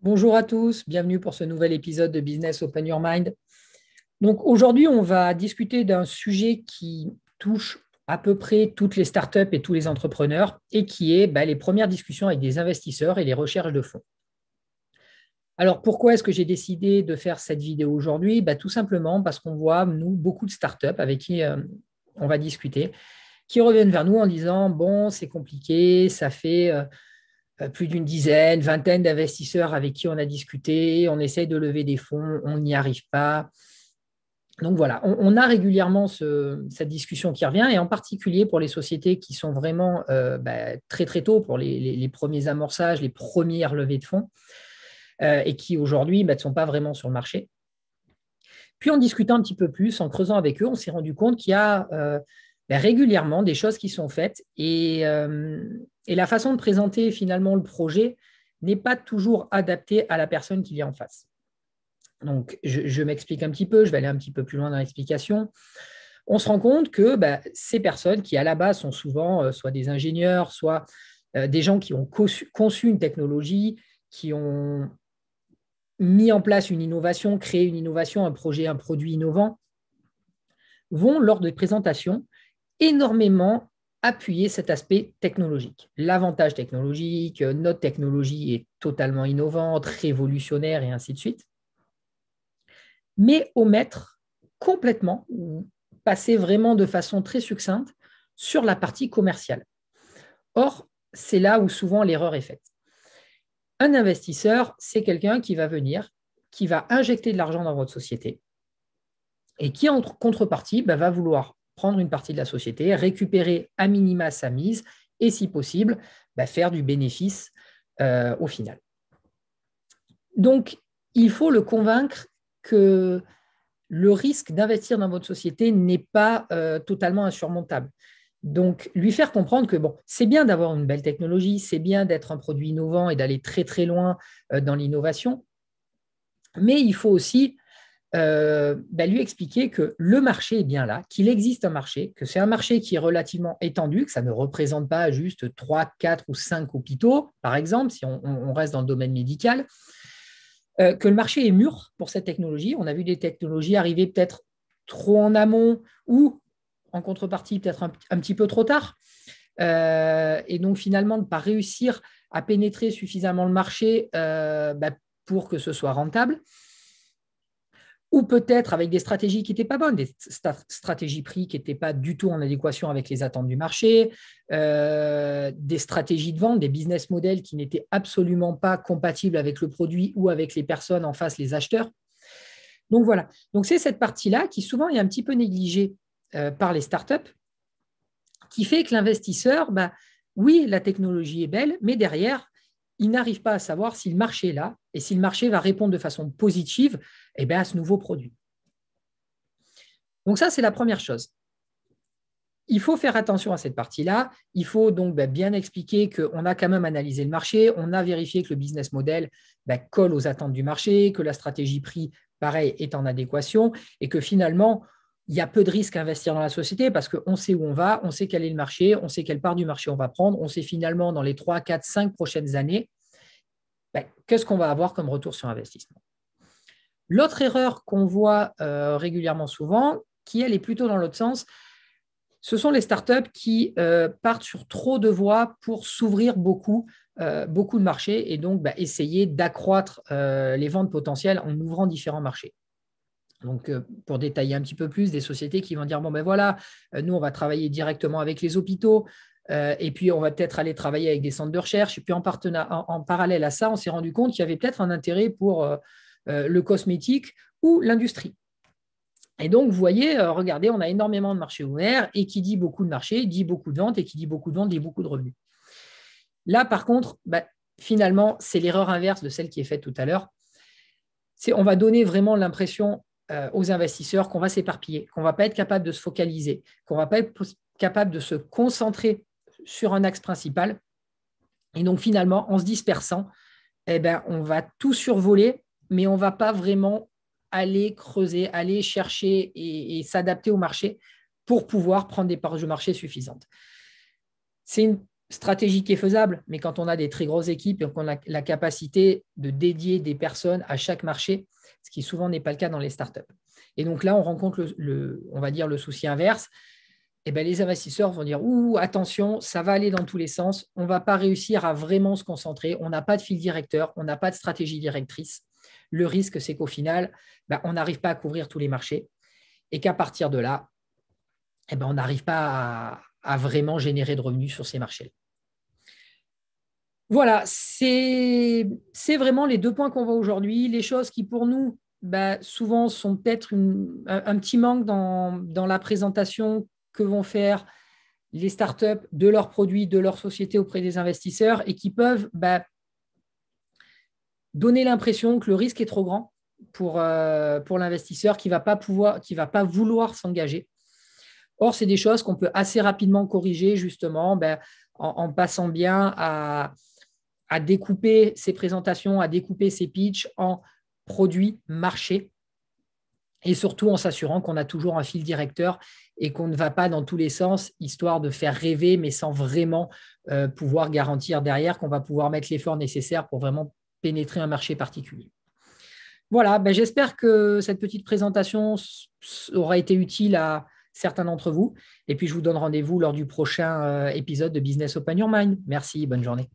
Bonjour à tous, bienvenue pour ce nouvel épisode de Business Open Your Mind. Donc aujourd'hui, on va discuter d'un sujet qui touche à peu près toutes les startups et tous les entrepreneurs et qui est les premières discussions avec des investisseurs et les recherches de fonds. Alors pourquoi est-ce que j'ai décidé de faire cette vidéo aujourd'hui? Tout simplement parce qu'on voit, nous, beaucoup de startups avec qui on va discuter, qui reviennent vers nous en disant, bon, c'est compliqué, ça fait plus d'une dizaine, vingtaine d'investisseurs avec qui on a discuté, on essaye de lever des fonds, on n'y arrive pas. Donc voilà, on a régulièrement cette discussion qui revient, et en particulier pour les sociétés qui sont vraiment très très tôt, pour les premiers amorçages, les premières levées de fonds, et qui aujourd'hui ne sont pas vraiment sur le marché. Puis en discutant un petit peu plus, en creusant avec eux, on s'est rendu compte qu'il y a régulièrement des choses qui sont faites, et la façon de présenter finalement le projet n'est pas toujours adaptée à la personne qui vient en face. Donc, je m'explique un petit peu, je vais aller un petit peu plus loin dans l'explication. On se rend compte que ces personnes qui, à la base, sont souvent soit des ingénieurs, soit des gens qui ont conçu une technologie, qui ont mis en place une innovation, créé une innovation, un projet, un produit innovant, vont, lors des présentations, énormément appuyer cet aspect technologique. L'avantage technologique, notre technologie est totalement innovante, révolutionnaire et ainsi de suite, mais omettre complètement ou passer vraiment de façon très succincte sur la partie commerciale. Or, c'est là où souvent l'erreur est faite. Un investisseur, c'est quelqu'un qui va venir, qui va injecter de l'argent dans votre société et qui, en contrepartie, va vouloir prendre une partie de la société, récupérer à minima sa mise et, si possible, faire du bénéfice au final. Donc, il faut le convaincre que le risque d'investir dans votre société n'est pas totalement insurmontable. Donc, lui faire comprendre que c'est bien d'avoir une belle technologie, c'est bien d'être un produit innovant et d'aller très très loin dans l'innovation, mais il faut aussi lui expliquer que le marché est bien là, qu'il existe un marché, que c'est un marché qui est relativement étendu, que ça ne représente pas juste 3, 4 ou 5 hôpitaux, par exemple, si on reste dans le domaine médical, que le marché est mûr pour cette technologie. On a vu des technologies arriver peut-être trop en amont ou, en contrepartie, peut-être un petit peu trop tard. Et donc, finalement, de ne pas réussir à pénétrer suffisamment le marché pour que ce soit rentable. Ou peut-être avec des stratégies qui n'étaient pas bonnes, des stratégies prix qui n'étaient pas du tout en adéquation avec les attentes du marché, des stratégies de vente, des business models qui n'étaient absolument pas compatibles avec le produit ou avec les personnes en face, les acheteurs. Donc voilà, donc c'est cette partie-là qui souvent est un petit peu négligée par les startups, qui fait que l'investisseur, oui, la technologie est belle, mais derrière, il n'arrive pas à savoir si le marché est là et si le marché va répondre de façon positive à ce nouveau produit. Donc ça, c'est la première chose. Il faut faire attention à cette partie-là. Il faut donc bien expliquer qu'on a quand même analysé le marché, on a vérifié que le business model colle aux attentes du marché, que la stratégie prix, pareil, est en adéquation et que finalement, il y a peu de risques à investir dans la société parce qu'on sait où on va, on sait quel est le marché, on sait quelle part du marché on va prendre, on sait finalement dans les 3, 4, 5 prochaines années, qu'est-ce qu'on va avoir comme retour sur investissement. L'autre erreur qu'on voit régulièrement souvent, qui elle est plutôt dans l'autre sens, ce sont les startups qui partent sur trop de voies pour s'ouvrir beaucoup de marchés et donc essayer d'accroître les ventes potentielles en ouvrant différents marchés. Donc, pour détailler un petit peu plus, des sociétés qui vont dire, voilà, nous, on va travailler directement avec les hôpitaux, et puis on va peut-être aller travailler avec des centres de recherche. Et puis, en parallèle à ça, on s'est rendu compte qu'il y avait peut-être un intérêt pour le cosmétique ou l'industrie. Et donc, vous voyez, regardez, on a énormément de marchés ouverts, et qui dit beaucoup de marchés, dit beaucoup de ventes, et qui dit beaucoup de ventes, dit beaucoup de revenus. Là, par contre, finalement, c'est l'erreur inverse de celle qui est faite tout à l'heure. On va donner vraiment l'impression aux investisseurs qu'on va s'éparpiller, qu'on ne va pas être capable de se focaliser, qu'on ne va pas être capable de se concentrer sur un axe principal. Et donc, finalement, en se dispersant, on va tout survoler, mais on ne va pas vraiment aller creuser, aller chercher et s'adapter au marché pour pouvoir prendre des parts de marché suffisantes. C'est stratégique et faisable, mais quand on a des très grosses équipes et qu'on a la capacité de dédier des personnes à chaque marché, ce qui souvent n'est pas le cas dans les startups. Et donc là, on rencontre on va dire le souci inverse. Et bien, les investisseurs vont dire ouh, attention, ça va aller dans tous les sens, on ne va pas réussir à vraiment se concentrer, on n'a pas de fil directeur, on n'a pas de stratégie directrice. Le risque, c'est qu'au final, on n'arrive pas à couvrir tous les marchés et qu'à partir de là, on n'arrive pas à vraiment générer de revenus sur ces marchés. Voilà, c'est vraiment les deux points qu'on voit aujourd'hui. Les choses qui, pour nous, souvent sont peut-être un petit manque dans la présentation que vont faire les startups de leurs produits, de leur société auprès des investisseurs et qui peuvent donner l'impression que le risque est trop grand pour l'investisseur qui ne va pas vouloir s'engager. Or, c'est des choses qu'on peut assez rapidement corriger justement en passant bien à découper ces présentations, à découper ces pitchs en produits, marchés et surtout en s'assurant qu'on a toujours un fil directeur et qu'on ne va pas dans tous les sens, histoire de faire rêver, mais sans vraiment pouvoir garantir derrière qu'on va pouvoir mettre l'effort nécessaire pour vraiment pénétrer un marché particulier. Voilà, j'espère que cette petite présentation aura été utile à certains d'entre vous. Et puis, je vous donne rendez-vous lors du prochain épisode de Business Open Your Mind. Merci, bonne journée.